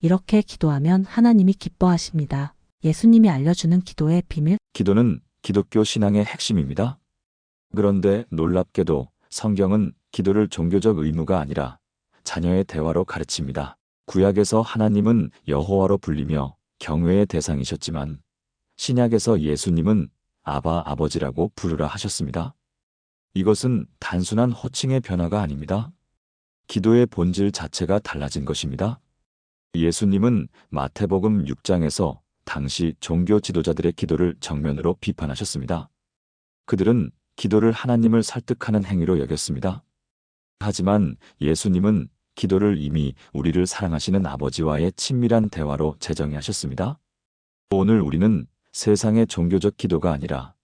이렇게 기도하면 하나님이 기뻐하십니다. 예수님이 알려주는 기도의 비밀. 기도는 기독교 신앙의 핵심입니다. 그런데 놀랍게도 성경은 기도를 종교적 의무가 아니라 자녀의 대화로 가르칩니다. 구약에서 하나님은 여호와로 불리며 경외의 대상이셨지만 신약에서 예수님은 아바 아버지라고 부르라 하셨습니다. 이것은 단순한 호칭의 변화가 아닙니다. 기도의 본질 자체가 달라진 것입니다. 예수님은 마태복음 6장에서 당시 종교 지도자들의 기도를 정면으로 비판하셨습니다. 그들은 기도를 하나님을 설득하는 행위로 여겼습니다. 하지만 예수님은 기도를 이미 우리를 사랑하시는 아버지와의 친밀한 대화로 재정의하셨습니다. 오늘 우리는 세상의 종교적 기도가 아니라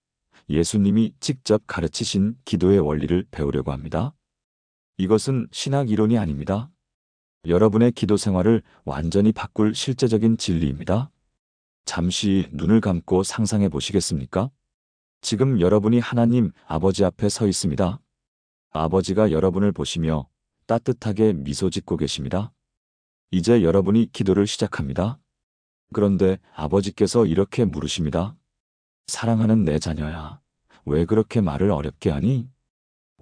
예수님이 직접 가르치신 기도의 원리를 배우려고 합니다. 이것은 신학 이론이 아닙니다. 여러분의 기도 생활을 완전히 바꿀 실제적인 진리입니다. 잠시 눈을 감고 상상해 보시겠습니까? 지금 여러분이 하나님 아버지 앞에 서 있습니다. 아버지가 여러분을 보시며 따뜻하게 미소 짓고 계십니다. 이제 여러분이 기도를 시작합니다. 그런데 아버지께서 이렇게 물으십니다. 사랑하는 내 자녀야, 왜 그렇게 말을 어렵게 하니?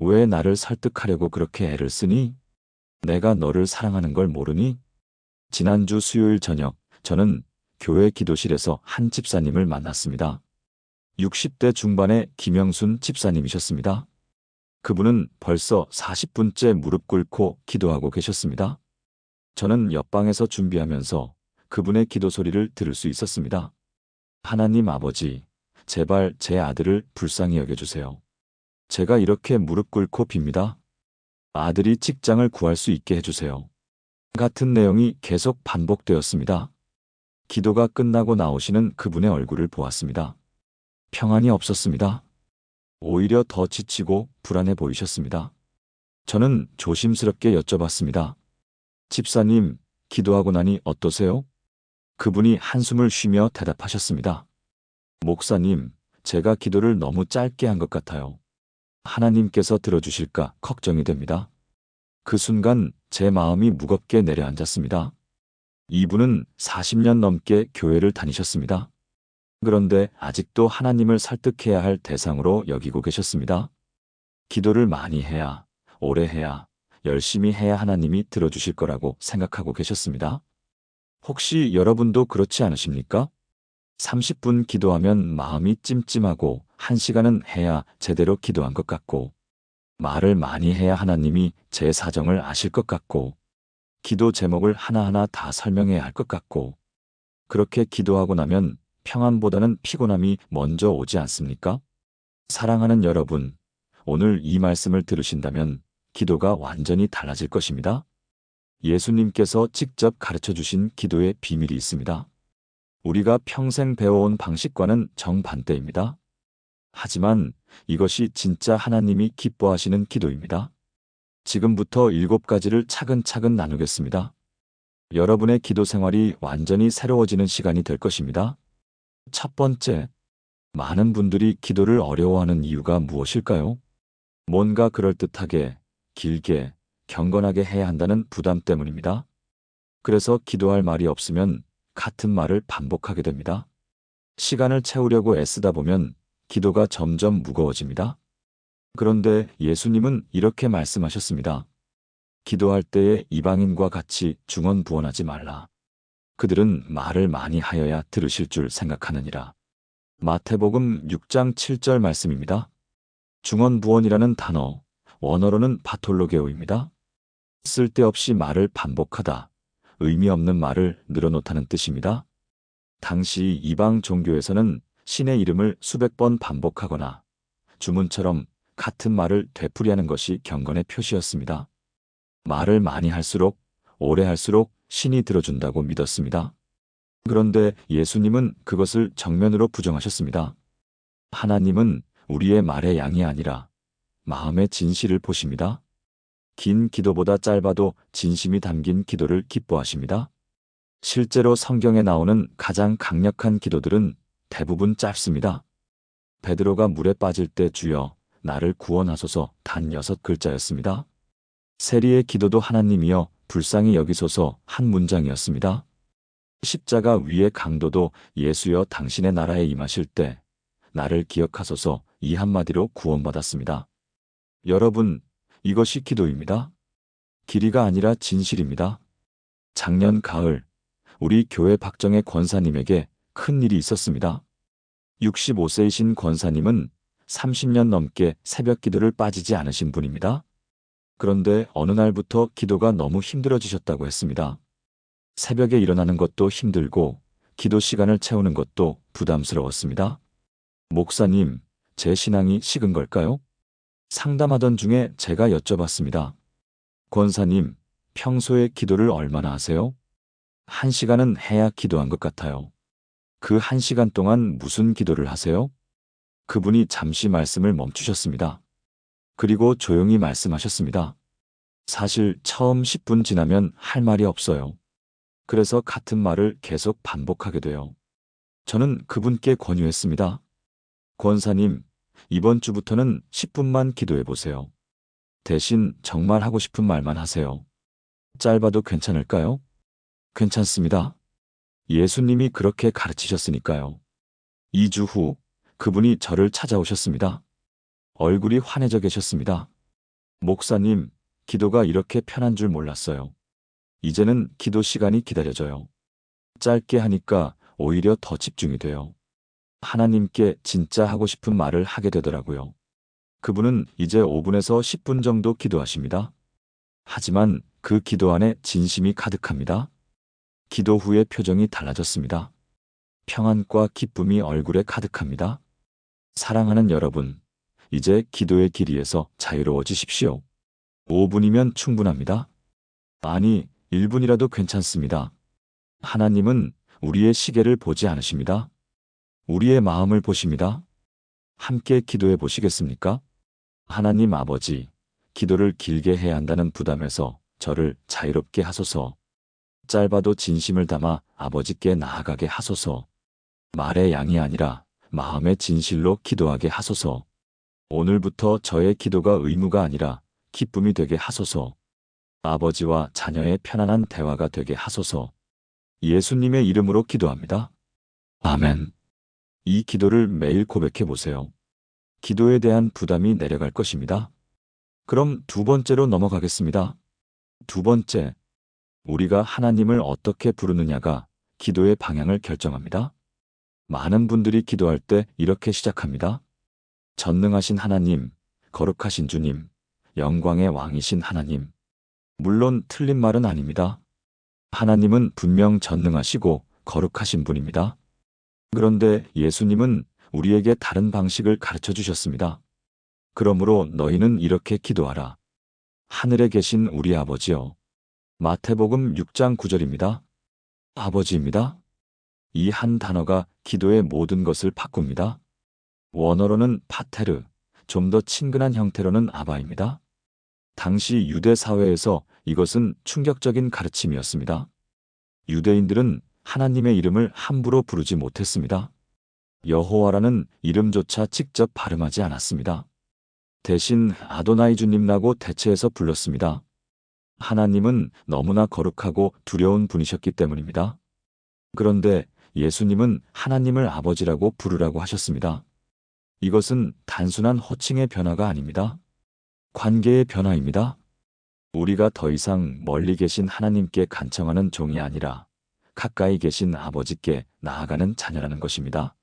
왜 나를 설득하려고 그렇게 애를 쓰니? 내가 너를 사랑하는 걸 모르니? 지난주 수요일 저녁, 저는 교회 기도실에서 한 집사님을 만났습니다. 60대 중반의 김영순 집사님이셨습니다. 그분은 벌써 40분째 무릎 꿇고 기도하고 계셨습니다. 저는 옆방에서 준비하면서 그분의 기도 소리를 들을 수 있었습니다. 하나님 아버지, 제발 제 아들을 불쌍히 여겨주세요. 제가 이렇게 무릎 꿇고 빕니다. 아들이 직장을 구할 수 있게 해주세요. 같은 내용이 계속 반복되었습니다. 기도가 끝나고 나오시는 그분의 얼굴을 보았습니다. 평안이 없었습니다. 오히려 더 지치고 불안해 보이셨습니다. 저는 조심스럽게 여쭤봤습니다. 집사님, 기도하고 나니 어떠세요? 그분이 한숨을 쉬며 대답하셨습니다. 목사님, 제가 기도를 너무 짧게 한 것 같아요. 하나님께서 들어주실까 걱정이 됩니다. 그 순간 제 마음이 무겁게 내려앉았습니다. 이분은 40년 넘게 교회를 다니셨습니다. 그런데 아직도 하나님을 설득해야 할 대상으로 여기고 계셨습니다. 기도를 많이 해야, 오래 해야, 열심히 해야 하나님이 들어주실 거라고 생각하고 계셨습니다. 혹시 여러분도 그렇지 않으십니까? 30분 기도하면 마음이 찜찜하고 1시간은 해야 제대로 기도한 것 같고 말을 많이 해야 하나님이 제 사정을 아실 것 같고 기도 제목을 하나하나 다 설명해야 할 것 같고 그렇게 기도하고 나면 평안보다는 피곤함이 먼저 오지 않습니까? 사랑하는 여러분, 오늘 이 말씀을 들으신다면 기도가 완전히 달라질 것입니다. 예수님께서 직접 가르쳐 주신 기도의 비밀이 있습니다. 우리가 평생 배워온 방식과는 정반대입니다. 하지만 이것이 진짜 하나님이 기뻐하시는 기도입니다. 지금부터 7가지를 차근차근 나누겠습니다. 여러분의 기도 생활이 완전히 새로워지는 시간이 될 것입니다. 첫 번째, 많은 분들이 기도를 어려워하는 이유가 무엇일까요? 뭔가 그럴듯하게, 길게, 경건하게 해야 한다는 부담 때문입니다. 그래서 기도할 말이 없으면 같은 말을 반복하게 됩니다. 시간을 채우려고 애쓰다 보면 기도가 점점 무거워집니다. 그런데 예수님은 이렇게 말씀하셨습니다. 기도할 때에 이방인과 같이 중언부언하지 말라. 그들은 말을 많이 하여야 들으실 줄 생각하느니라. 마태복음 6장 7절 말씀입니다. 중언부언이라는 단어, 원어로는 바톨로게오입니다. 쓸데없이 말을 반복하다, 의미 없는 말을 늘어놓다는 뜻입니다. 당시 이방 종교에서는 신의 이름을 수백 번 반복하거나 주문처럼 같은 말을 되풀이하는 것이 경건의 표시였습니다. 말을 많이 할수록, 오래 할수록 신이 들어준다고 믿었습니다. 그런데 예수님은 그것을 정면으로 부정하셨습니다. 하나님은 우리의 말의 양이 아니라 마음의 진실을 보십니다. 긴 기도보다 짧아도 진심이 담긴 기도를 기뻐하십니다. 실제로 성경에 나오는 가장 강력한 기도들은 대부분 짧습니다. 베드로가 물에 빠질 때 주여 나를 구원하소서 단 6글자였습니다. 세리의 기도도 하나님이여 불쌍히 여기소서 한 문장이었습니다. 십자가 위의 강도도 예수여 당신의 나라에 임하실 때 나를 기억하소서 이 한마디로 구원받았습니다. 여러분, 이것이 기도입니다. 길이가 아니라 진실입니다. 작년 가을, 우리 교회 박정혜 권사님에게 큰 일이 있었습니다. 65세이신 권사님은 30년 넘게 새벽 기도를 빠지지 않으신 분입니다. 그런데 어느 날부터 기도가 너무 힘들어지셨다고 했습니다. 새벽에 일어나는 것도 힘들고 기도 시간을 채우는 것도 부담스러웠습니다. 목사님, 제 신앙이 식은 걸까요? 상담하던 중에 제가 여쭤봤습니다. 권사님, 평소에 기도를 얼마나 하세요? 1시간은 해야 기도한 것 같아요. 그 1시간 동안 무슨 기도를 하세요? 그분이 잠시 말씀을 멈추셨습니다. 그리고 조용히 말씀하셨습니다. 사실 처음 10분 지나면 할 말이 없어요. 그래서 같은 말을 계속 반복하게 돼요. 저는 그분께 권유했습니다. 권사님, 이번 주부터는 10분만 기도해 보세요. 대신 정말 하고 싶은 말만 하세요. 짧아도 괜찮을까요? 괜찮습니다. 예수님이 그렇게 가르치셨으니까요. 2주 후 그분이 저를 찾아오셨습니다. 얼굴이 환해져 계셨습니다. 목사님, 기도가 이렇게 편한 줄 몰랐어요. 이제는 기도 시간이 기다려져요. 짧게 하니까 오히려 더 집중이 돼요. 하나님께 진짜 하고 싶은 말을 하게 되더라고요. 그분은 이제 5분에서 10분 정도 기도하십니다. 하지만 그 기도 안에 진심이 가득합니다. 기도 후의 표정이 달라졌습니다. 평안과 기쁨이 얼굴에 가득합니다. 사랑하는 여러분, 이제 기도의 길이에서 자유로워지십시오. 5분이면 충분합니다. 아니, 1분이라도 괜찮습니다. 하나님은 우리의 시계를 보지 않으십니다. 우리의 마음을 보십니다. 함께 기도해 보시겠습니까? 하나님 아버지, 기도를 길게 해야 한다는 부담에서 저를 자유롭게 하소서. 짧아도 진심을 담아 아버지께 나아가게 하소서. 말의 양이 아니라 마음의 진실로 기도하게 하소서. 오늘부터 저의 기도가 의무가 아니라 기쁨이 되게 하소서. 아버지와 자녀의 편안한 대화가 되게 하소서. 예수님의 이름으로 기도합니다. 아멘. 이 기도를 매일 고백해 보세요. 기도에 대한 부담이 내려갈 것입니다. 그럼 두 번째로 넘어가겠습니다. 두 번째, 우리가 하나님을 어떻게 부르느냐가 기도의 방향을 결정합니다. 많은 분들이 기도할 때 이렇게 시작합니다. 전능하신 하나님, 거룩하신 주님, 영광의 왕이신 하나님. 물론 틀린 말은 아닙니다. 하나님은 분명 전능하시고 거룩하신 분입니다. 그런데 예수님은 우리에게 다른 방식을 가르쳐 주셨습니다. 그러므로 너희는 이렇게 기도하라. 하늘에 계신 우리 아버지여. 마태복음 6장 9절입니다. 아버지입니다. 이 한 단어가 기도의 모든 것을 바꿉니다. 원어로는 파테르, 좀 더 친근한 형태로는 아바입니다. 당시 유대 사회에서 이것은 충격적인 가르침이었습니다. 유대인들은 하나님의 이름을 함부로 부르지 못했습니다. 여호와라는 이름조차 직접 발음하지 않았습니다. 대신 아도나이 주님라고 대체해서 불렀습니다. 하나님은 너무나 거룩하고 두려운 분이셨기 때문입니다. 그런데 예수님은 하나님을 아버지라고 부르라고 하셨습니다. 이것은 단순한 호칭의 변화가 아닙니다. 관계의 변화입니다. 우리가 더 이상 멀리 계신 하나님께 간청하는 종이 아니라 가까이 계신 아버지께 나아가는 자녀라는 것입니다.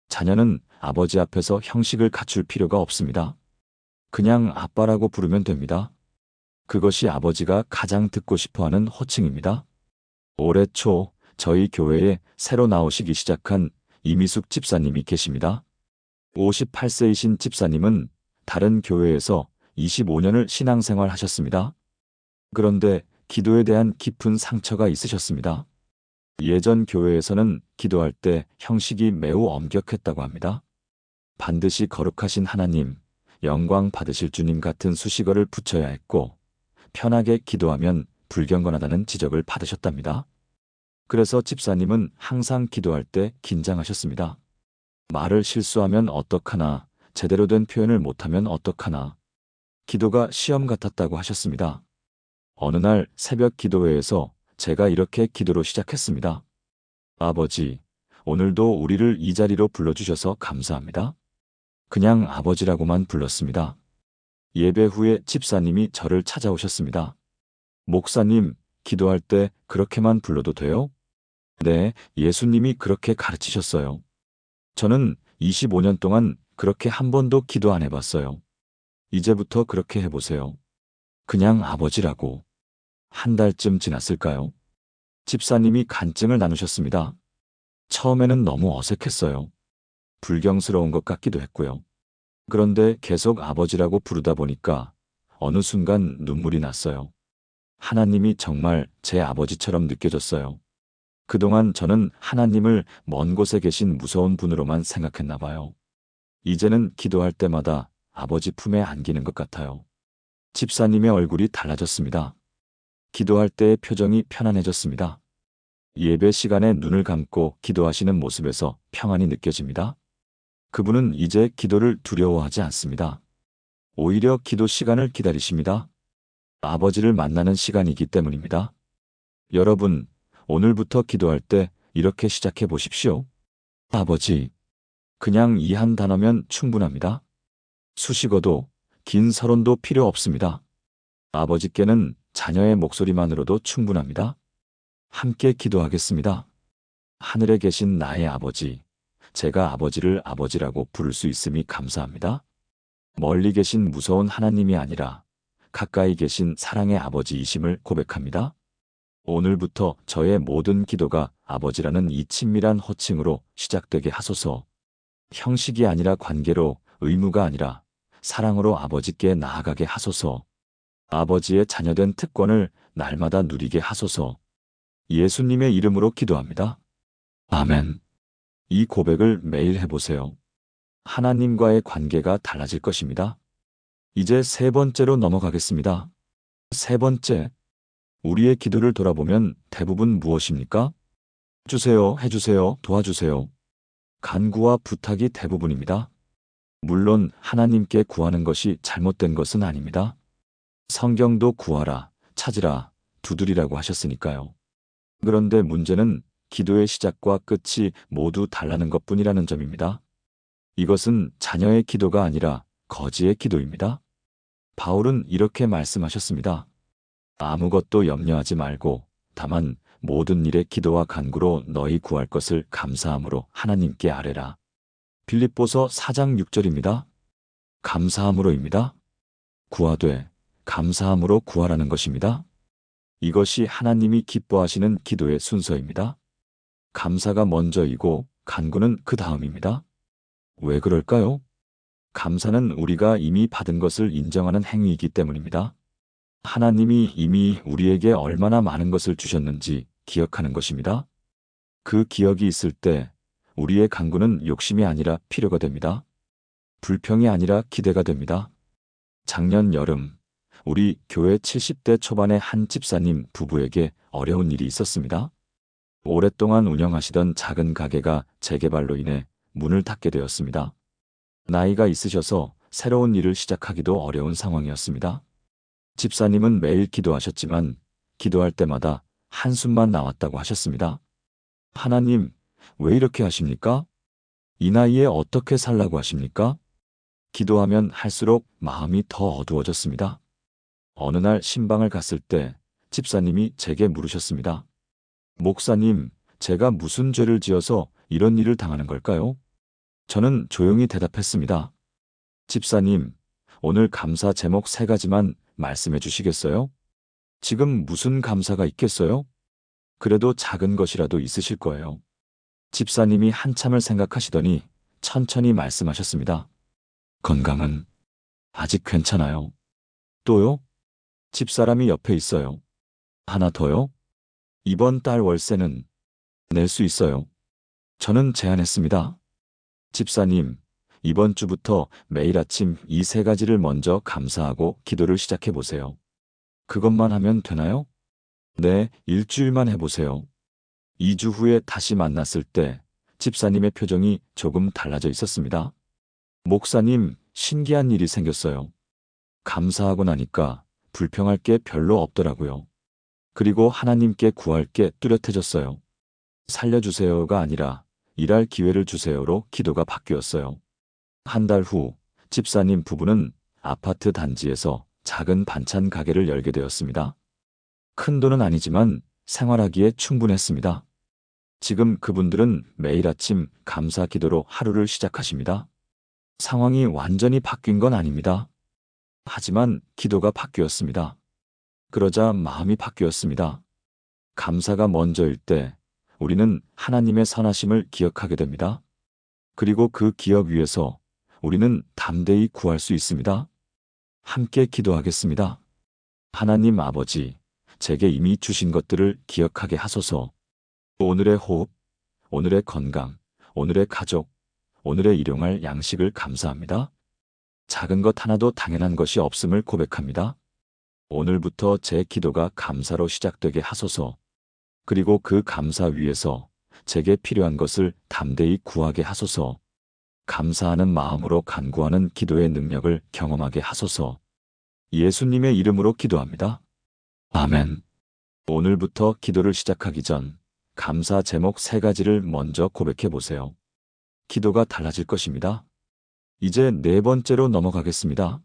자녀는 아버지 앞에서 형식을 갖출 필요가 없습니다. 그냥 아빠라고 부르면 됩니다. 그것이 아버지가 가장 듣고 싶어하는 호칭입니다. 올해 초 저희 교회에 새로 나오시기 시작한 이미숙 집사님이 계십니다. 58세이신 집사님은 다른 교회에서 25년을 신앙생활 하셨습니다. 그런데 기도에 대한 깊은 상처가 있으셨습니다. 예전 교회에서는 기도할 때 형식이 매우 엄격했다고 합니다. 반드시 거룩하신 하나님, 영광 받으실 주님 같은 수식어를 붙여야 했고, 편하게 기도하면 불경건하다는 지적을 받으셨답니다. 그래서 집사님은 항상 기도할 때 긴장하셨습니다. 말을 실수하면 어떡하나, 제대로 된 표현을 못하면 어떡하나. 기도가 시험 같았다고 하셨습니다. 어느 날 새벽 기도회에서 제가 이렇게 기도로 시작했습니다. 아버지, 오늘도 우리를 이 자리로 불러주셔서 감사합니다. 그냥 아버지라고만 불렀습니다. 예배 후에 집사님이 저를 찾아오셨습니다. 목사님, 기도할 때 그렇게만 불러도 돼요? 네, 예수님이 그렇게 가르치셨어요. 저는 25년 동안 그렇게 한 번도 기도 안 해봤어요. 이제부터 그렇게 해보세요. 그냥 아버지라고. 한 달쯤 지났을까요? 집사님이 간증을 나누셨습니다. 처음에는 너무 어색했어요. 불경스러운 것 같기도 했고요. 그런데 계속 아버지라고 부르다 보니까 어느 순간 눈물이 났어요. 하나님이 정말 제 아버지처럼 느껴졌어요. 그동안 저는 하나님을 먼 곳에 계신 무서운 분으로만 생각했나 봐요. 이제는 기도할 때마다 아버지 품에 안기는 것 같아요. 집사님의 얼굴이 달라졌습니다. 기도할 때의 표정이 편안해졌습니다. 예배 시간에 눈을 감고 기도하시는 모습에서 평안이 느껴집니다. 그분은 이제 기도를 두려워하지 않습니다. 오히려 기도 시간을 기다리십니다. 아버지를 만나는 시간이기 때문입니다. 여러분, 오늘부터 기도할 때 이렇게 시작해 보십시오. 아버지. 그냥 이 한 단어면 충분합니다. 수식어도 긴 서론도 필요 없습니다. 아버지께는 자녀의 목소리만으로도 충분합니다. 함께 기도하겠습니다. 하늘에 계신 나의 아버지, 제가 아버지를 아버지라고 부를 수 있음이 감사합니다. 멀리 계신 무서운 하나님이 아니라 가까이 계신 사랑의 아버지이심을 고백합니다. 오늘부터 저의 모든 기도가 아버지라는 이 친밀한 호칭으로 시작되게 하소서. 형식이 아니라 관계로, 의무가 아니라 사랑으로 아버지께 나아가게 하소서. 아버지의 자녀된 특권을 날마다 누리게 하소서. 예수님의 이름으로 기도합니다. 아멘. 이 고백을 매일 해보세요. 하나님과의 관계가 달라질 것입니다. 이제 세 번째로 넘어가겠습니다. 세 번째. 우리의 기도를 돌아보면 대부분 무엇입니까? 주세요, 해주세요, 도와주세요. 간구와 부탁이 대부분입니다. 물론 하나님께 구하는 것이 잘못된 것은 아닙니다. 성경도 구하라, 찾으라, 두드리라고 하셨으니까요. 그런데 문제는 기도의 시작과 끝이 모두 달라는 것뿐이라는 점입니다. 이것은 자녀의 기도가 아니라 거지의 기도입니다. 바울은 이렇게 말씀하셨습니다. 아무것도 염려하지 말고 다만 모든 일에 기도와 간구로 너희 구할 것을 감사함으로 하나님께 아뢰라. 빌립보서 4장 6절입니다. 감사함으로입니다. 구하되 감사함으로 구하라는 것입니다. 이것이 하나님이 기뻐하시는 기도의 순서입니다. 감사가 먼저이고 간구는 그 다음입니다. 왜 그럴까요? 감사는 우리가 이미 받은 것을 인정하는 행위이기 때문입니다. 하나님이 이미 우리에게 얼마나 많은 것을 주셨는지 기억하는 것입니다. 그 기억이 있을 때 우리의 간구는 욕심이 아니라 필요가 됩니다. 불평이 아니라 기대가 됩니다. 작년 여름 우리 교회 70대 초반의 한 집사님 부부에게 어려운 일이 있었습니다. 오랫동안 운영하시던 작은 가게가 재개발로 인해 문을 닫게 되었습니다. 나이가 있으셔서 새로운 일을 시작하기도 어려운 상황이었습니다. 집사님은 매일 기도하셨지만 기도할 때마다 한숨만 나왔다고 하셨습니다. 하나님, 왜 이렇게 하십니까? 이 나이에 어떻게 살라고 하십니까? 기도하면 할수록 마음이 더 어두워졌습니다. 어느 날 신방을 갔을 때 집사님이 제게 물으셨습니다. 목사님, 제가 무슨 죄를 지어서 이런 일을 당하는 걸까요? 저는 조용히 대답했습니다. 집사님, 오늘 감사 제목 3가지만 말씀해 주시겠어요? 지금 무슨 감사가 있겠어요? 그래도 작은 것이라도 있으실 거예요. 집사님이 한참을 생각하시더니 천천히 말씀하셨습니다. 건강은 아직 괜찮아요. 또요? 집사람이 옆에 있어요. 하나 더요? 이번 달 월세는 낼 수 있어요. 저는 제안했습니다. 집사님, 이번 주부터 매일 아침 이 3가지를 먼저 감사하고 기도를 시작해 보세요. 그것만 하면 되나요? 네, 일주일만 해보세요. 2주 후에 다시 만났을 때 집사님의 표정이 조금 달라져 있었습니다. 목사님, 신기한 일이 생겼어요. 감사하고 나니까 불평할 게 별로 없더라고요. 그리고 하나님께 구할 게 뚜렷해졌어요. 살려주세요가 아니라 일할 기회를 주세요로 기도가 바뀌었어요. 한 달 후 집사님 부부는 아파트 단지에서 작은 반찬 가게를 열게 되었습니다. 큰 돈은 아니지만 생활하기에 충분했습니다. 지금 그분들은 매일 아침 감사 기도로 하루를 시작하십니다. 상황이 완전히 바뀐 건 아닙니다. 하지만 기도가 바뀌었습니다. 그러자 마음이 바뀌었습니다. 감사가 먼저일 때 우리는 하나님의 선하심을 기억하게 됩니다. 그리고 그 기억 위에서 우리는 담대히 구할 수 있습니다. 함께 기도하겠습니다. 하나님 아버지, 제게 이미 주신 것들을 기억하게 하소서. 오늘의 호흡, 오늘의 건강, 오늘의 가족, 오늘의 일용할 양식을 감사합니다. 작은 것 하나도 당연한 것이 없음을 고백합니다. 오늘부터 제 기도가 감사로 시작되게 하소서. 그리고 그 감사 위에서 제게 필요한 것을 담대히 구하게 하소서. 감사하는 마음으로 간구하는 기도의 능력을 경험하게 하소서. 예수님의 이름으로 기도합니다. 아멘. 오늘부터 기도를 시작하기 전 감사 제목 3가지를 먼저 고백해 보세요. 기도가 달라질 것입니다. 이제 4번째로 넘어가겠습니다.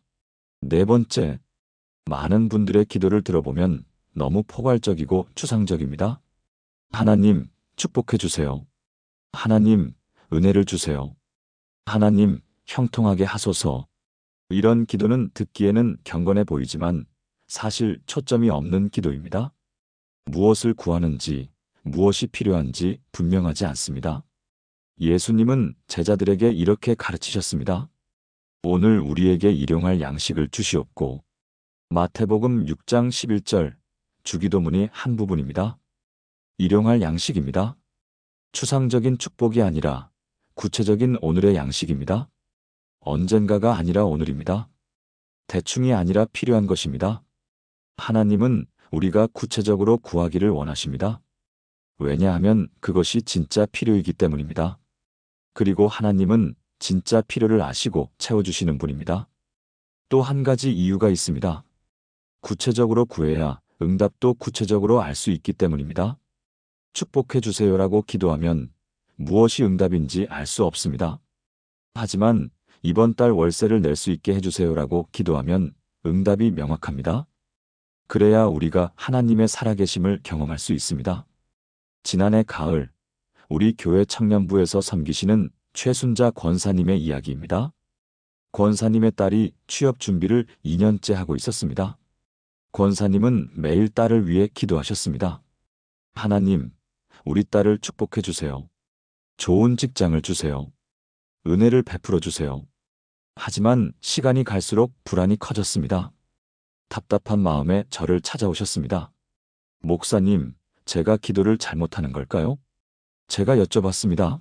4번째. 많은 분들의 기도를 들어보면 너무 포괄적이고 추상적입니다. 하나님, 축복해 주세요. 하나님, 은혜를 주세요. 하나님, 형통하게 하소서. 이런 기도는 듣기에는 경건해 보이지만 사실 초점이 없는 기도입니다. 무엇을 구하는지, 무엇이 필요한지 분명하지 않습니다. 예수님은 제자들에게 이렇게 가르치셨습니다. 오늘 우리에게 일용할 양식을 주시옵고. 마태복음 6장 11절 주기도문의 한 부분입니다. 일용할 양식입니다. 추상적인 축복이 아니라 구체적인 오늘의 양식입니다. 언젠가가 아니라 오늘입니다. 대충이 아니라 필요한 것입니다. 하나님은 우리가 구체적으로 구하기를 원하십니다. 왜냐하면 그것이 진짜 필요이기 때문입니다. 그리고 하나님은 진짜 필요를 아시고 채워주시는 분입니다. 또 한 가지 이유가 있습니다. 구체적으로 구해야 응답도 구체적으로 알 수 있기 때문입니다. 축복해 주세요라고 기도하면 무엇이 응답인지 알 수 없습니다. 하지만 이번 달 월세를 낼 수 있게 해주세요라고 기도하면 응답이 명확합니다. 그래야 우리가 하나님의 살아계심을 경험할 수 있습니다. 지난해 가을, 우리 교회 청년부에서 섬기시는 최순자 권사님의 이야기입니다. 권사님의 딸이 취업 준비를 2년째 하고 있었습니다. 권사님은 매일 딸을 위해 기도하셨습니다. 하나님, 우리 딸을 축복해 주세요. 좋은 직장을 주세요. 은혜를 베풀어 주세요. 하지만 시간이 갈수록 불안이 커졌습니다. 답답한 마음에 저를 찾아오셨습니다. 목사님, 제가 기도를 잘못하는 걸까요? 제가 여쭤봤습니다.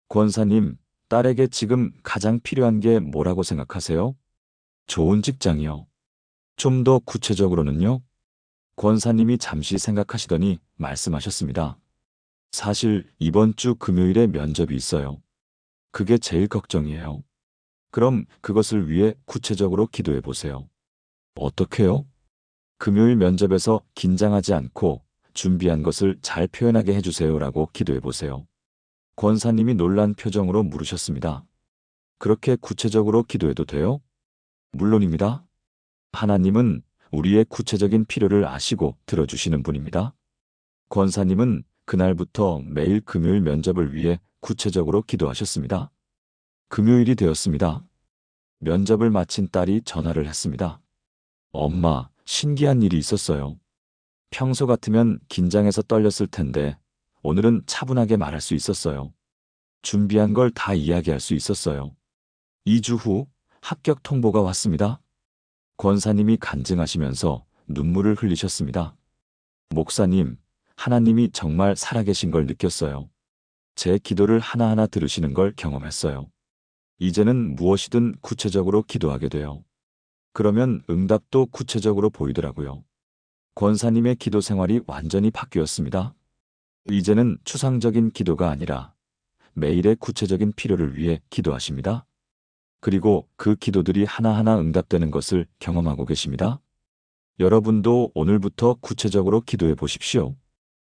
권사님, 딸에게 지금 가장 필요한 게 뭐라고 생각하세요? 좋은 직장이요. 좀 더 구체적으로는요? 권사님이 잠시 생각하시더니 말씀하셨습니다. 사실 이번 주 금요일에 면접이 있어요. 그게 제일 걱정이에요. 그럼 그것을 위해 구체적으로 기도해 보세요. 어떻게요? 금요일 면접에서 긴장하지 않고 준비한 것을 잘 표현하게 해주세요라고 기도해 보세요. 권사님이 놀란 표정으로 물으셨습니다. 그렇게 구체적으로 기도해도 돼요? 물론입니다. 하나님은 우리의 구체적인 필요를 아시고 들어주시는 분입니다. 권사님은 그날부터 매일 금요일 면접을 위해 구체적으로 기도하셨습니다. 금요일이 되었습니다. 면접을 마친 딸이 전화를 했습니다. 엄마, 신기한 일이 있었어요. 평소 같으면 긴장해서 떨렸을 텐데 오늘은 차분하게 말할 수 있었어요. 준비한 걸 다 이야기할 수 있었어요. 2주 후 합격 통보가 왔습니다. 권사님이 간증하시면서 눈물을 흘리셨습니다. 목사님, 하나님이 정말 살아계신 걸 느꼈어요. 제 기도를 하나하나 들으시는 걸 경험했어요. 이제는 무엇이든 구체적으로 기도하게 돼요. 그러면 응답도 구체적으로 보이더라고요. 권사님의 기도 생활이 완전히 바뀌었습니다. 이제는 추상적인 기도가 아니라 매일의 구체적인 필요를 위해 기도하십니다. 그리고 그 기도들이 하나하나 응답되는 것을 경험하고 계십니다. 여러분도 오늘부터 구체적으로 기도해 보십시오.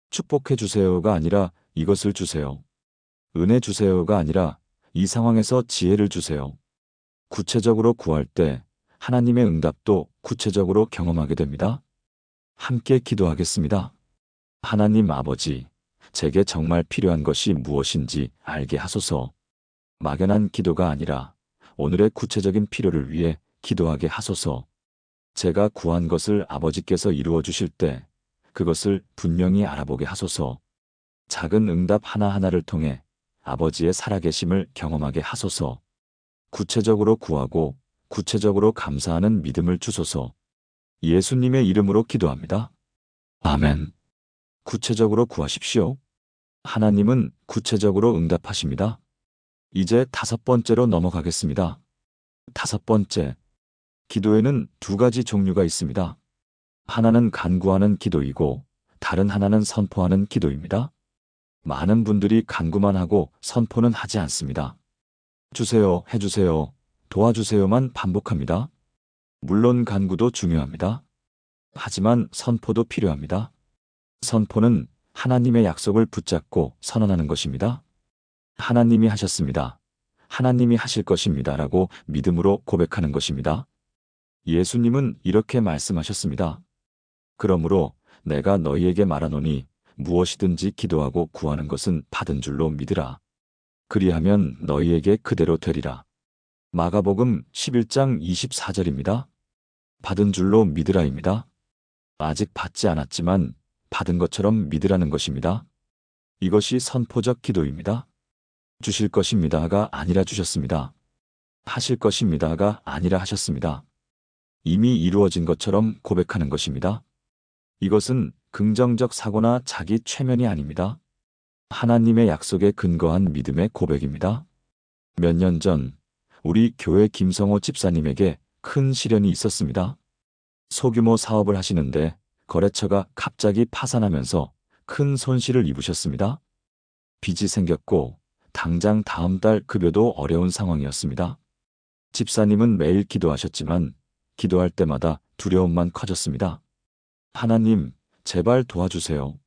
축복해 주세요가 아니라 이것을 주세요. 은혜 주세요가 아니라 이 상황에서 지혜를 주세요. 구체적으로 구할 때 하나님의 응답도 구체적으로 경험하게 됩니다. 함께 기도하겠습니다. 하나님 아버지, 제게 정말 필요한 것이 무엇인지 알게 하소서. 막연한 기도가 아니라 오늘의 구체적인 필요를 위해 기도하게 하소서. 제가 구한 것을 아버지께서 이루어 주실 때 그것을 분명히 알아보게 하소서. 작은 응답 하나하나를 통해 아버지의 살아계심을 경험하게 하소서. 구체적으로 구하고 구체적으로 감사하는 믿음을 주소서. 예수님의 이름으로 기도합니다. 아멘. 구체적으로 구하십시오. 하나님은 구체적으로 응답하십니다. 이제 5번째로 넘어가겠습니다. 5번째. 기도에는 2가지 종류가 있습니다. 하나는 간구하는 기도이고 다른 하나는 선포하는 기도입니다. 많은 분들이 간구만 하고 선포는 하지 않습니다. 주세요, 해주세요, 도와주세요만 반복합니다. 물론 간구도 중요합니다. 하지만 선포도 필요합니다. 선포는 하나님의 약속을 붙잡고 선언하는 것입니다. 하나님이 하셨습니다. 하나님이 하실 것입니다. 라고 믿음으로 고백하는 것입니다. 예수님은 이렇게 말씀하셨습니다. 그러므로 내가 너희에게 말하노니 무엇이든지 기도하고 구하는 것은 받은 줄로 믿으라. 그리하면 너희에게 그대로 되리라. 마가복음 11장 24절입니다. 받은 줄로 믿으라입니다. 아직 받지 않았지만 받은 것처럼 믿으라는 것입니다. 이것이 선포적 기도입니다. 주실 것입니다가 아니라 주셨습니다. 하실 것입니다가 아니라 하셨습니다. 이미 이루어진 것처럼 고백하는 것입니다. 이것은 긍정적 사고나 자기 최면이 아닙니다. 하나님의 약속에 근거한 믿음의 고백입니다. 몇 년 전 우리 교회 김성호 집사님에게 큰 시련이 있었습니다. 소규모 사업을 하시는데 거래처가 갑자기 파산하면서 큰 손실을 입으셨습니다. 빚이 생겼고 당장 다음 달 급여도 어려운 상황이었습니다. 집사님은 매일 기도하셨지만 기도할 때마다 두려움만 커졌습니다. 하나님, 제발 도와주세요.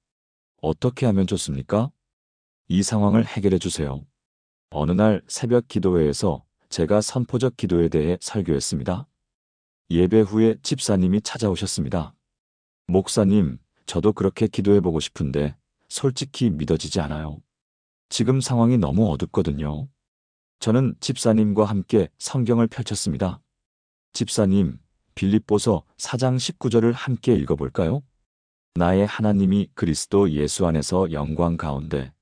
어떻게 하면 좋습니까? 이 상황을 해결해 주세요. 어느 날 새벽 기도회에서 제가 선포적 기도에 대해 설교했습니다. 예배 후에 집사님이 찾아오셨습니다. 목사님, 저도 그렇게 기도해보고 싶은데 솔직히 믿어지지 않아요. 지금 상황이 너무 어둡거든요. 저는 집사님과 함께 성경을 펼쳤습니다. 집사님, 빌립보서 4장 19절을 함께 읽어볼까요? 나의 하나님이 그리스도 예수 안에서 영광 가운데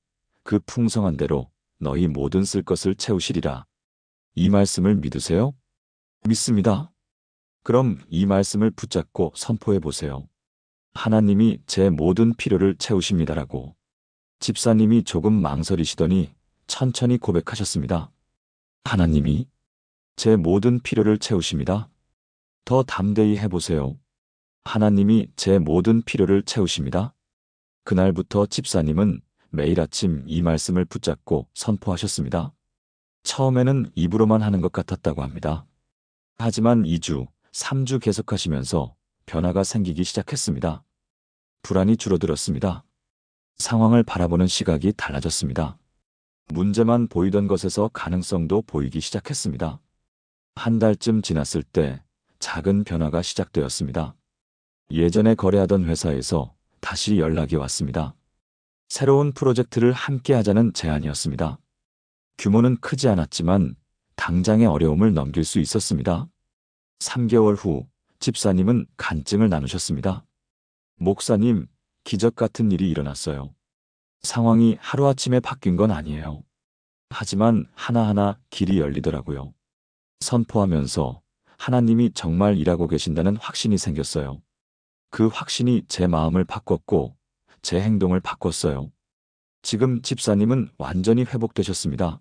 그 풍성한 대로 너희 모든 쓸 것을 채우시리라. 이 말씀을 믿으세요? 믿습니다. 그럼 이 말씀을 붙잡고 선포해 보세요. 하나님이 제 모든 필요를 채우십니다라고. 집사님이 조금 망설이시더니 천천히 고백하셨습니다. 하나님이 제 모든 필요를 채우십니다. 더 담대히 해보세요. 하나님이 제 모든 필요를 채우십니다. 그날부터 집사님은 매일 아침 이 말씀을 붙잡고 선포하셨습니다. 처음에는 입으로만 하는 것 같았다고 합니다. 하지만 2주, 3주 계속하시면서 변화가 생기기 시작했습니다. 불안이 줄어들었습니다. 상황을 바라보는 시각이 달라졌습니다. 문제만 보이던 것에서 가능성도 보이기 시작했습니다. 한 달쯤 지났을 때 작은 변화가 시작되었습니다. 예전에 거래하던 회사에서 다시 연락이 왔습니다. 새로운 프로젝트를 함께 하자는 제안이었습니다. 규모는 크지 않았지만 당장의 어려움을 넘길 수 있었습니다. 3개월 후 집사님은 간증을 나누셨습니다. 목사님, 기적 같은 일이 일어났어요. 상황이 하루아침에 바뀐 건 아니에요. 하지만 하나하나 길이 열리더라고요. 선포하면서 하나님이 정말 일하고 계신다는 확신이 생겼어요. 그 확신이 제 마음을 바꿨고 제 행동을 바꿨어요. 지금 집사님은 완전히 회복되셨습니다.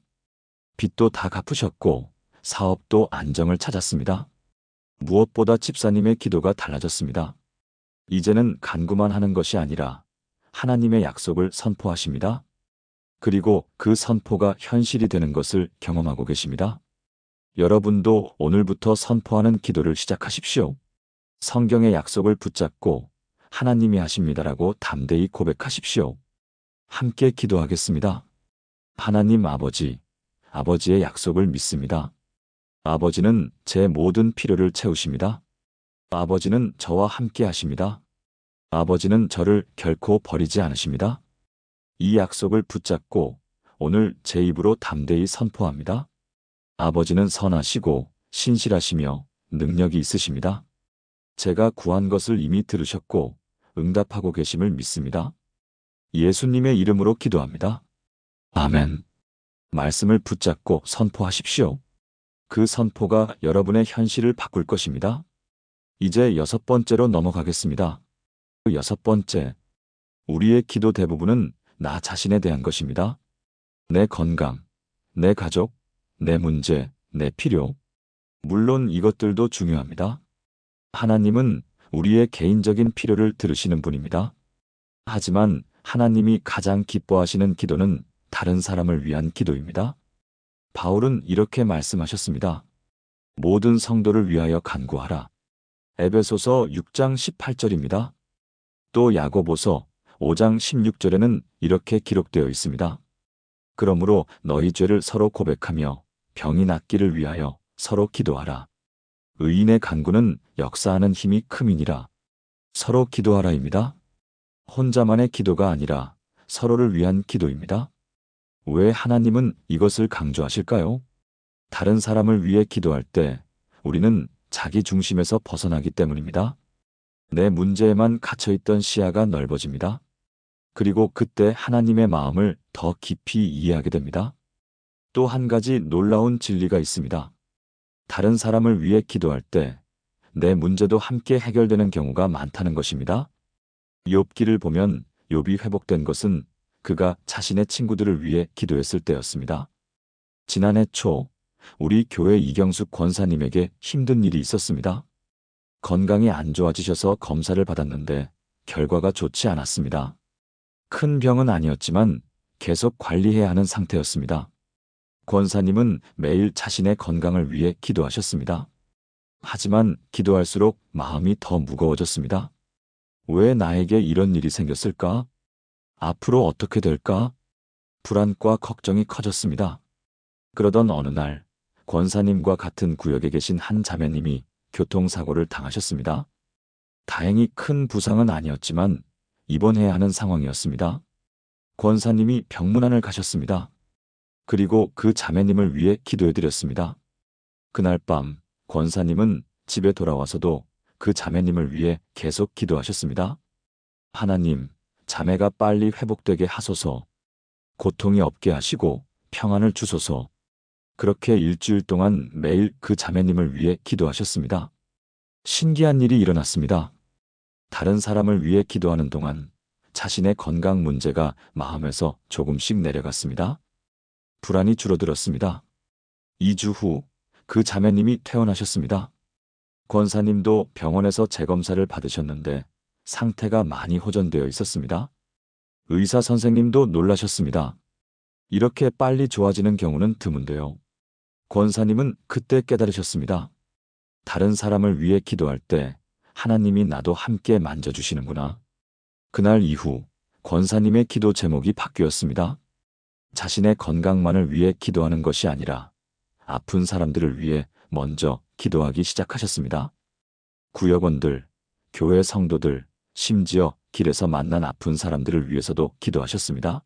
빚도 다 갚으셨고 사업도 안정을 찾았습니다. 무엇보다 집사님의 기도가 달라졌습니다. 이제는 간구만 하는 것이 아니라 하나님의 약속을 선포하십니다. 그리고 그 선포가 현실이 되는 것을 경험하고 계십니다. 여러분도 오늘부터 선포하는 기도를 시작하십시오. 성경의 약속을 붙잡고 하나님이 하십니다라고 담대히 고백하십시오. 함께 기도하겠습니다. 하나님 아버지, 아버지의 약속을 믿습니다. 아버지는 제 모든 필요를 채우십니다. 아버지는 저와 함께 하십니다. 아버지는 저를 결코 버리지 않으십니다. 이 약속을 붙잡고 오늘 제 입으로 담대히 선포합니다. 아버지는 선하시고 신실하시며 능력이 있으십니다. 제가 구한 것을 이미 들으셨고 응답하고 계심을 믿습니다. 예수님의 이름으로 기도합니다. 아멘. 말씀을 붙잡고 선포하십시오. 그 선포가 여러분의 현실을 바꿀 것입니다. 이제 6번째로 넘어가겠습니다. 6번째. 우리의 기도 대부분은 나 자신에 대한 것입니다. 내 건강, 내 가족, 내 문제, 내 필요. 물론 이것들도 중요합니다. 하나님은 우리의 개인적인 필요를 들으시는 분입니다. 하지만 하나님이 가장 기뻐하시는 기도는 다른 사람을 위한 기도입니다. 바울은 이렇게 말씀하셨습니다. 모든 성도를 위하여 간구하라. 에베소서 6장 18절입니다. 또 야고보서 5장 16절에는 이렇게 기록되어 있습니다. 그러므로 너희 죄를 서로 고백하며 병이 낫기를 위하여 서로 기도하라. 의인의 간구는 역사하는 힘이 큼이니라. 서로 기도하라입니다. 혼자만의 기도가 아니라 서로를 위한 기도입니다. 왜 하나님은 이것을 강조하실까요? 다른 사람을 위해 기도할 때 우리는 자기 중심에서 벗어나기 때문입니다. 내 문제에만 갇혀있던 시야가 넓어집니다. 그리고 그때 하나님의 마음을 더 깊이 이해하게 됩니다. 또 한 가지 놀라운 진리가 있습니다. 다른 사람을 위해 기도할 때 내 문제도 함께 해결되는 경우가 많다는 것입니다. 욥기를 보면 욥이 회복된 것은 그가 자신의 친구들을 위해 기도했을 때였습니다. 지난해 초 우리 교회 이경숙 권사님에게 힘든 일이 있었습니다. 건강이 안 좋아지셔서 검사를 받았는데 결과가 좋지 않았습니다. 큰 병은 아니었지만 계속 관리해야 하는 상태였습니다. 권사님은 매일 자신의 건강을 위해 기도하셨습니다. 하지만 기도할수록 마음이 더 무거워졌습니다. 왜 나에게 이런 일이 생겼을까? 앞으로 어떻게 될까? 불안과 걱정이 커졌습니다. 그러던 어느 날 권사님과 같은 구역에 계신 한 자매님이 교통사고를 당하셨습니다. 다행히 큰 부상은 아니었지만 입원해야 하는 상황이었습니다. 권사님이 병문안을 가셨습니다. 그리고 그 자매님을 위해 기도해드렸습니다. 그날 밤 권사님은 집에 돌아와서도 그 자매님을 위해 계속 기도하셨습니다. 하나님, 자매가 빨리 회복되게 하소서. 고통이 없게 하시고 평안을 주소서. 그렇게 일주일 동안 매일 그 자매님을 위해 기도하셨습니다. 신기한 일이 일어났습니다. 다른 사람을 위해 기도하는 동안 자신의 건강 문제가 마음에서 조금씩 내려갔습니다. 불안이 줄어들었습니다. 2주 후 그 자매님이 퇴원하셨습니다. 권사님도 병원에서 재검사를 받으셨는데 상태가 많이 호전되어 있었습니다. 의사 선생님도 놀라셨습니다. 이렇게 빨리 좋아지는 경우는 드문데요. 권사님은 그때 깨달으셨습니다. 다른 사람을 위해 기도할 때 하나님이 나도 함께 만져주시는구나. 그날 이후 권사님의 기도 제목이 바뀌었습니다. 자신의 건강만을 위해 기도하는 것이 아니라 아픈 사람들을 위해 먼저 기도하기 시작하셨습니다. 구역원들, 교회 성도들, 심지어 길에서 만난 아픈 사람들을 위해서도 기도하셨습니다.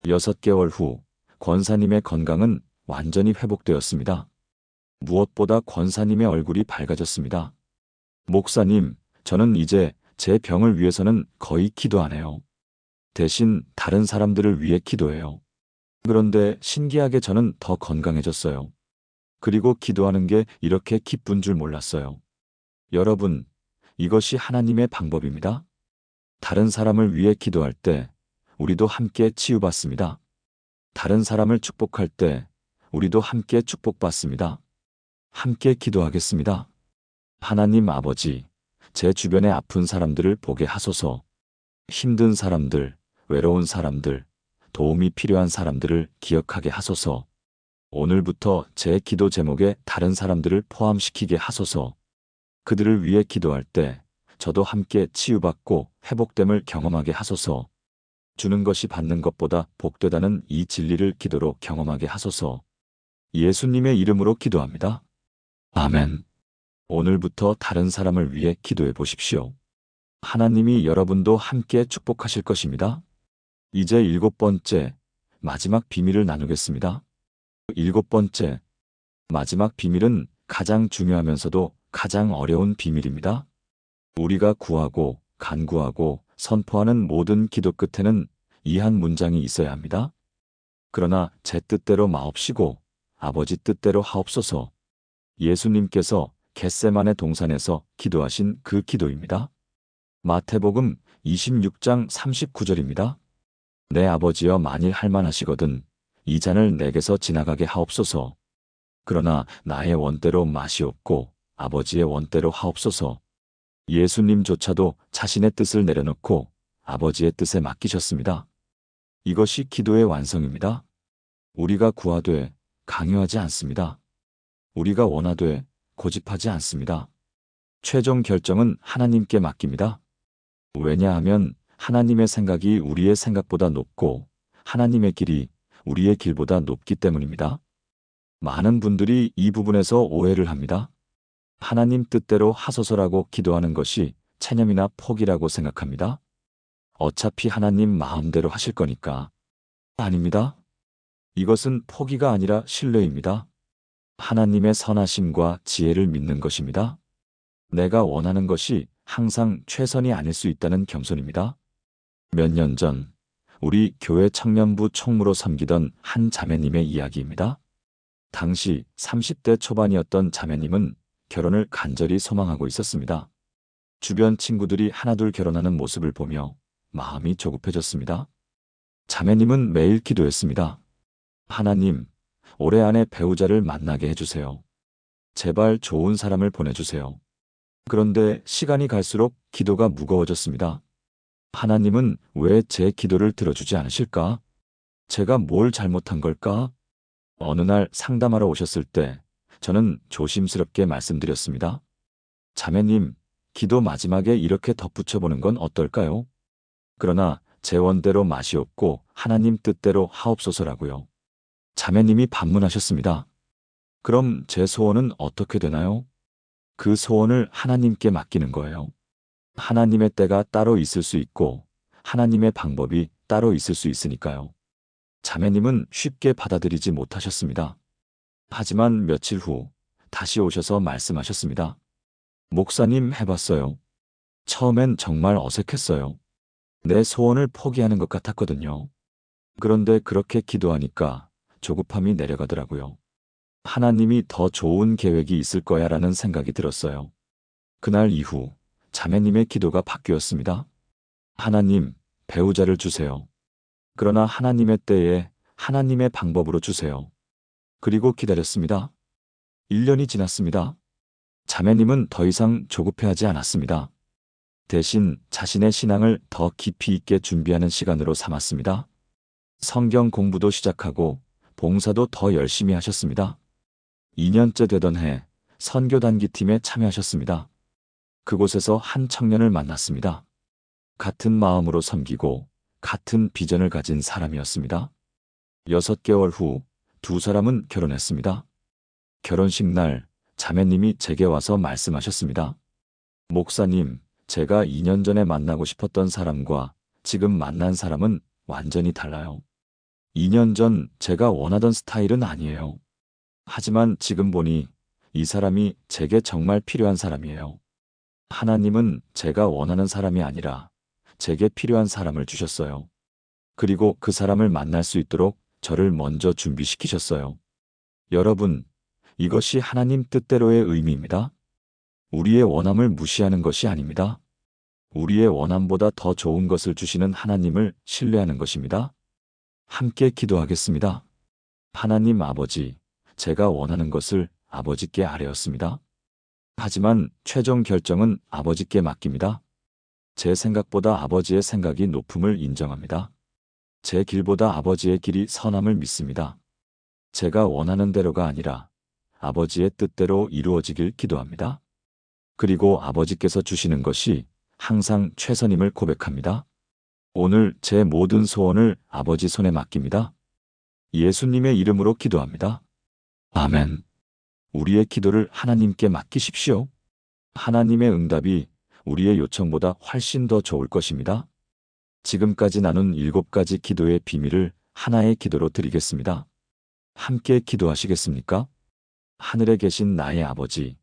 6개월 후 권사님의 건강은 완전히 회복되었습니다. 무엇보다 권사님의 얼굴이 밝아졌습니다. 목사님, 저는 이제 제 병을 위해서는 거의 기도 안 해요. 대신 다른 사람들을 위해 기도해요. 그런데 신기하게 저는 더 건강해졌어요. 그리고 기도하는 게 이렇게 기쁜 줄 몰랐어요. 여러분, 이것이 하나님의 방법입니다. 다른 사람을 위해 기도할 때 우리도 함께 치유받습니다. 다른 사람을 축복할 때 우리도 함께 축복받습니다. 함께 기도하겠습니다. 하나님 아버지, 제 주변의 아픈 사람들을 보게 하소서. 힘든 사람들, 외로운 사람들, 도움이 필요한 사람들을 기억하게 하소서. 오늘부터 제 기도 제목에 다른 사람들을 포함시키게 하소서. 그들을 위해 기도할 때 저도 함께 치유받고 회복됨을 경험하게 하소서. 주는 것이 받는 것보다 복되다는 이 진리를 기도로 경험하게 하소서. 예수님의 이름으로 기도합니다. 아멘. 오늘부터 다른 사람을 위해 기도해 보십시오. 하나님이 여러분도 함께 축복하실 것입니다. 이제 7번째, 마지막 비밀을 나누겠습니다. 7번째, 마지막 비밀은 가장 중요하면서도 가장 어려운 비밀입니다. 우리가 구하고 간구하고 선포하는 모든 기도 끝에는 이 한 문장이 있어야 합니다. 그러나 제 뜻대로 마옵시고 아버지 뜻대로 하옵소서. 예수님께서 겟세마네 동산에서 기도하신 그 기도입니다. 마태복음 26장 39절입니다. 내 아버지여 만일 할만하시거든 이 잔을 내게서 지나가게 하옵소서. 그러나 나의 원대로 마시옵고 아버지의 원대로 하옵소서. 예수님조차도 자신의 뜻을 내려놓고 아버지의 뜻에 맡기셨습니다. 이것이 기도의 완성입니다. 우리가 구하되 강요하지 않습니다. 우리가 원하되 고집하지 않습니다. 최종 결정은 하나님께 맡깁니다. 왜냐하면 하나님의 생각이 우리의 생각보다 높고 하나님의 길이 우리의 길보다 높기 때문입니다. 많은 분들이 이 부분에서 오해를 합니다. 하나님 뜻대로 하소서라고 기도하는 것이 체념이나 포기라고 생각합니다. 어차피 하나님 마음대로 하실 거니까. 아닙니다. 이것은 포기가 아니라 신뢰입니다. 하나님의 선하심과 지혜를 믿는 것입니다. 내가 원하는 것이 항상 최선이 아닐 수 있다는 겸손입니다. 몇 년 전 우리 교회 청년부 총무로 섬기던 한 자매님의 이야기입니다. 당시 30대 초반이었던 자매님은 결혼을 간절히 소망하고 있었습니다. 주변 친구들이 하나둘 결혼하는 모습을 보며 마음이 조급해졌습니다. 자매님은 매일 기도했습니다. 하나님, 올해 안에 배우자를 만나게 해주세요. 제발 좋은 사람을 보내주세요. 그런데 시간이 갈수록 기도가 무거워졌습니다. 하나님은 왜 제 기도를 들어주지 않으실까? 제가 뭘 잘못한 걸까? 어느 날 상담하러 오셨을 때 저는 조심스럽게 말씀드렸습니다. 자매님, 기도 마지막에 이렇게 덧붙여보는 건 어떨까요? 그러나 제 원대로 마시옵고 하나님 뜻대로 하옵소서라고요. 자매님이 반문하셨습니다. 그럼 제 소원은 어떻게 되나요? 그 소원을 하나님께 맡기는 거예요. 하나님의 때가 따로 있을 수 있고 하나님의 방법이 따로 있을 수 있으니까요. 자매님은 쉽게 받아들이지 못하셨습니다. 하지만 며칠 후 다시 오셔서 말씀하셨습니다. 목사님, 해봤어요. 처음엔 정말 어색했어요. 내 소원을 포기하는 것 같았거든요. 그런데 그렇게 기도하니까 조급함이 내려가더라고요. 하나님이 더 좋은 계획이 있을 거야 라는 생각이 들었어요. 그날 이후 자매님의 기도가 바뀌었습니다. 하나님, 배우자를 주세요. 그러나 하나님의 때에 하나님의 방법으로 주세요. 그리고 기다렸습니다. 1년이 지났습니다. 자매님은 더 이상 조급해하지 않았습니다. 대신 자신의 신앙을 더 깊이 있게 준비하는 시간으로 삼았습니다. 성경 공부도 시작하고 봉사도 더 열심히 하셨습니다. 2년째 되던 해 선교 단기팀에 참여하셨습니다. 그곳에서 한 청년을 만났습니다. 같은 마음으로 섬기고 같은 비전을 가진 사람이었습니다. 6개월 후 두 사람은 결혼했습니다. 결혼식 날 자매님이 제게 와서 말씀하셨습니다. 목사님, 제가 2년 전에 만나고 싶었던 사람과 지금 만난 사람은 완전히 달라요. 2년 전 제가 원하던 스타일은 아니에요. 하지만 지금 보니 이 사람이 제게 정말 필요한 사람이에요. 하나님은 제가 원하는 사람이 아니라 제게 필요한 사람을 주셨어요. 그리고 그 사람을 만날 수 있도록 저를 먼저 준비시키셨어요. 여러분, 이것이 하나님 뜻대로의 의미입니다. 우리의 원함을 무시하는 것이 아닙니다. 우리의 원함보다 더 좋은 것을 주시는 하나님을 신뢰하는 것입니다. 함께 기도하겠습니다. 하나님 아버지, 제가 원하는 것을 아버지께 아뢰었습니다. 하지만 최종 결정은 아버지께 맡깁니다. 제 생각보다 아버지의 생각이 높음을 인정합니다. 제 길보다 아버지의 길이 선함을 믿습니다. 제가 원하는 대로가 아니라 아버지의 뜻대로 이루어지길 기도합니다. 그리고 아버지께서 주시는 것이 항상 최선임을 고백합니다. 오늘 제 모든 소원을 아버지 손에 맡깁니다. 예수님의 이름으로 기도합니다. 아멘. 우리의 기도를 하나님께 맡기십시오. 하나님의 응답이 우리의 요청보다 훨씬 더 좋을 것입니다. 지금까지 나눈 7가지 기도의 비밀을 하나의 기도로 드리겠습니다. 함께 기도하시겠습니까? 하늘에 계신 나의 아버지,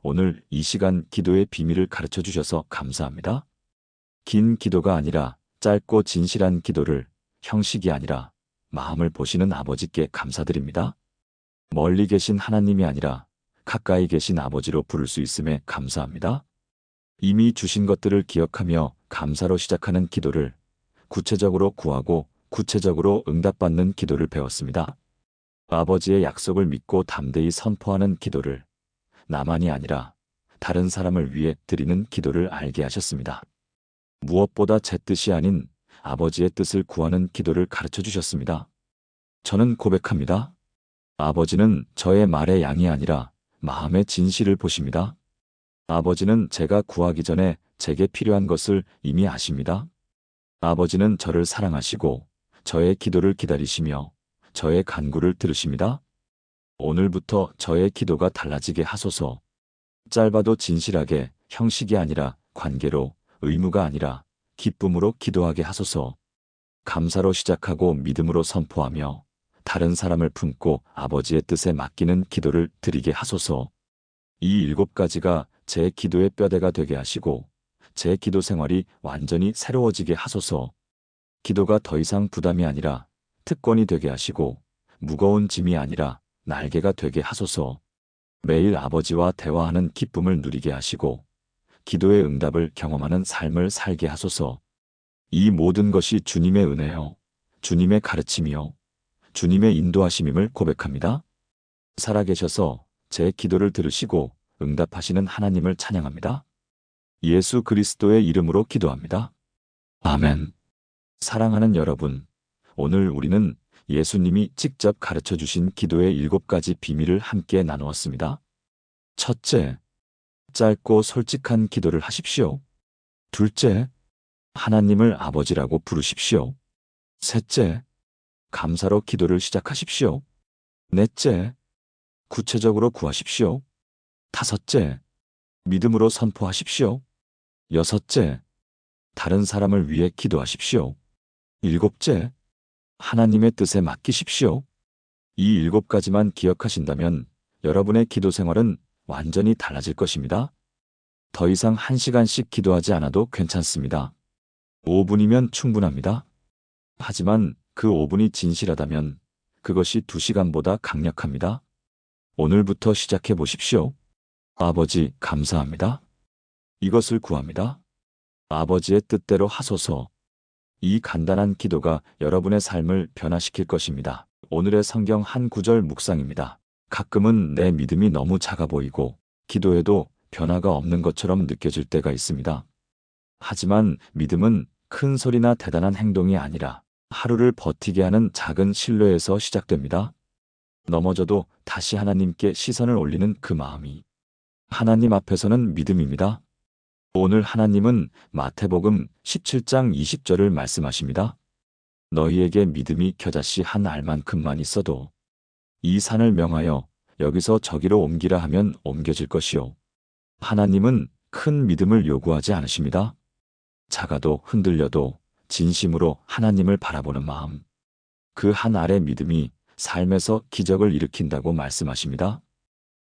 오늘 이 시간 기도의 비밀을 가르쳐 주셔서 감사합니다. 긴 기도가 아니라 짧고 진실한 기도를, 형식이 아니라 마음을 보시는 아버지께 감사드립니다. 멀리 계신 하나님이 아니라 가까이 계신 아버지로 부를 수 있음에 감사합니다. 이미 주신 것들을 기억하며 감사로 시작하는 기도를 구체적으로 구하고 구체적으로 응답받는 기도를 배웠습니다. 아버지의 약속을 믿고 담대히 선포하는 기도를, 나만이 아니라 다른 사람을 위해 드리는 기도를 알게 하셨습니다. 무엇보다 제 뜻이 아닌 아버지의 뜻을 구하는 기도를 가르쳐 주셨습니다. 저는 고백합니다. 아버지는 저의 말의 양이 아니라 마음의 진실을 보십니다. 아버지는 제가 구하기 전에 제게 필요한 것을 이미 아십니다. 아버지는 저를 사랑하시고 저의 기도를 기다리시며 저의 간구를 들으십니다. 오늘부터 저의 기도가 달라지게 하소서. 짧아도 진실하게, 형식이 아니라 관계로, 의무가 아니라 기쁨으로 기도하게 하소서. 감사로 시작하고 믿음으로 선포하며 다른 사람을 품고 아버지의 뜻에 맡기는 기도를 드리게 하소서. 이 7가지가 제 기도의 뼈대가 되게 하시고 제 기도 생활이 완전히 새로워지게 하소서. 기도가 더 이상 부담이 아니라 특권이 되게 하시고 무거운 짐이 아니라 날개가 되게 하소서. 매일 아버지와 대화하는 기쁨을 누리게 하시고 기도의 응답을 경험하는 삶을 살게 하소서. 이 모든 것이 주님의 은혜요, 주님의 가르침이요, 주님의 인도하심임을 고백합니다. 살아계셔서 제 기도를 들으시고 응답하시는 하나님을 찬양합니다. 예수 그리스도의 이름으로 기도합니다. 아멘. 사랑하는 여러분, 오늘 우리는 예수님이 직접 가르쳐 주신 기도의 7가지 비밀을 함께 나누었습니다. 첫째, 짧고 솔직한 기도를 하십시오. 둘째, 하나님을 아버지라고 부르십시오. 셋째, 감사로 기도를 시작하십시오. 넷째, 구체적으로 구하십시오. 다섯째, 믿음으로 선포하십시오. 여섯째, 다른 사람을 위해 기도하십시오. 일곱째, 하나님의 뜻에 맡기십시오. 이 7가지만 기억하신다면 여러분의 기도 생활은 완전히 달라질 것입니다. 더 이상 1시간씩 기도하지 않아도 괜찮습니다. 5분이면 충분합니다. 하지만 그 5분이 진실하다면 그것이 2시간보다 강력합니다. 오늘부터 시작해 보십시오. 아버지, 감사합니다. 이것을 구합니다. 아버지의 뜻대로 하소서. 이 간단한 기도가 여러분의 삶을 변화시킬 것입니다. 오늘의 성경 한 구절 묵상입니다. 가끔은 내 믿음이 너무 작아 보이고 기도해도 변화가 없는 것처럼 느껴질 때가 있습니다. 하지만 믿음은 큰 소리나 대단한 행동이 아니라 하루를 버티게 하는 작은 신뢰에서 시작됩니다. 넘어져도 다시 하나님께 시선을 올리는 그 마음이 하나님 앞에서는 믿음입니다. 오늘 하나님은 마태복음 17장 20절을 말씀하십니다. 너희에게 믿음이 겨자씨 한 알만큼만 있어도 이 산을 명하여 여기서 저기로 옮기라 하면 옮겨질 것이요. 하나님은 큰 믿음을 요구하지 않으십니다. 작아도 흔들려도 진심으로 하나님을 바라보는 마음. 그 한 알의 믿음이 삶에서 기적을 일으킨다고 말씀하십니다.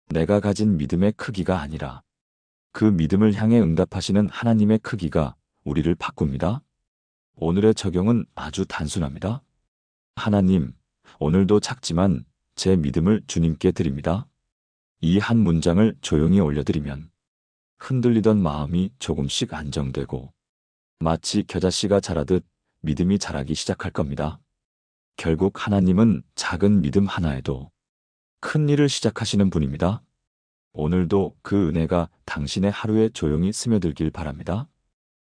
내가 가진 믿음의 크기가 아니라 그 믿음을 향해 응답하시는 하나님의 크기가 우리를 바꿉니다. 오늘의 적용은 아주 단순합니다. 하나님, 오늘도 작지만 제 믿음을 주님께 드립니다. 이 한 문장을 조용히 올려드리면 흔들리던 마음이 조금씩 안정되고 마치 겨자씨가 자라듯 믿음이 자라기 시작할 겁니다. 결국 하나님은 작은 믿음 하나에도 큰 일을 시작하시는 분입니다. 오늘도 그 은혜가 당신의 하루에 조용히 스며들길 바랍니다.